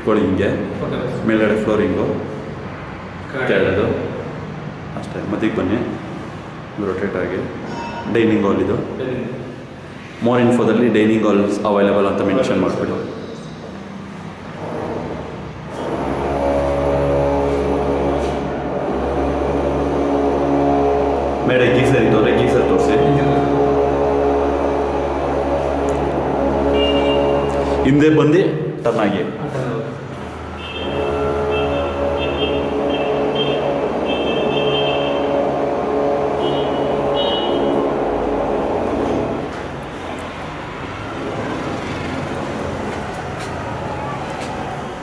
ಇಟ್ಕೊಳ್ಳಿ ಹಿಂಗೆ. ಮೇಲ್ಗಡೆ ಫ್ಲೋರಿಂಗು ಕೆಳದು ಅಷ್ಟೇ. ಮತ್ತಿಗೆ ಬನ್ನಿ, ರೊಟೇಟ್ ಆಗಿ. ಡೈನಿಂಗ್ ಹಾಲ್ ಇದು. ಮೋರ್ ಇನ್ಫೋದಲ್ಲಿ ಡೈನಿಂಗ್ ಹಾಲ್ಸ್ ಅವೈಲೇಬಲ್ ಅಂತ ಮೆನ್ಷನ್ ಮಾಡಿಬಿಡಿ. ಮೇಡ ಗೀಸರ್ ಇದ್ದವ್ರೆ, ಗೀಸರ್ ತೋರಿಸಿ. ಹಿಂದೆ ಬಂದು ಟರ್ನ್ ಆಗಿ.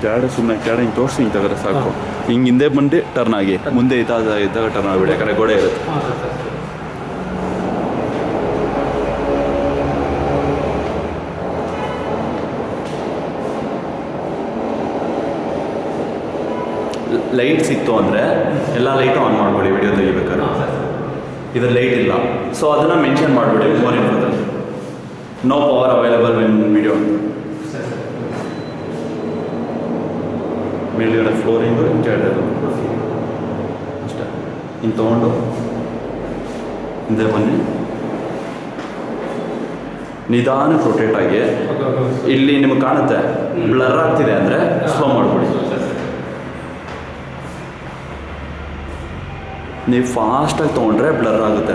ಕೆಳಗಡೆ ಸುಮ್ಮನೆ ಕೆಳಗಡೆ ಹಿಂಗೆ ತೋರಿಸಿ ಹಿಂಗೆ ತೆಗೆದ್ರೆ ಸಾಕು. ಹಿಂಗೆ ಹಿಂದೆ ಬಂದು ಟರ್ನ್ ಆಗಿ, ಮುಂದೆ ಇದ್ದಾಗ ಟರ್ನ್ ಆಗಿಬಿಡಿ, ಯಾಕಂದರೆ ಗೋಡೆ ಇರುತ್ತೆ. ಲೈಟ್ಸ್ ಇತ್ತು ಅಂದರೆ ಎಲ್ಲ ಲೈಟು ಆನ್ ಮಾಡ್ಕೊಳ್ಳಿ ವಿಡಿಯೋ ತೆಗಿಬೇಕಾದ್ರೆ. ಇದ್ರ ಲೈಟ್ ಇಲ್ಲ, ಸೊ ಅದನ್ನು ಮೆನ್ಷನ್ ಮಾಡಿಬಿಡಿ ಮೋರ್ ಇನ್ಫೋದಲ್ಲಿ. No power available in video ಅಂತ. ಮೇಲ್ಗಡೆ ಫ್ಲೋರಿಂಗು ಕೆಳಗಡೆ ಅಷ್ಟೇ. ಹಿಂಗೆ ತೊಗೊಂಡು ಹಿಂದೆ ಬನ್ನಿ, ನಿಧಾನಕ್ಕೆ ರೊಟೇಟ್ ಆಗಿ. ಇಲ್ಲಿ ನಿಮಗೆ ಕಾಣುತ್ತೆ ಬ್ಲರ್ ಆಗ್ತಿದೆ ಅಂದರೆ ಸ್ಲೋ ಮಾಡಿಬಿಡಿ. ನೀವು ಫಾಸ್ಟಾಗಿ ತೊಗೊಂಡ್ರೆ ಬ್ಲರ್ ಆಗುತ್ತೆ.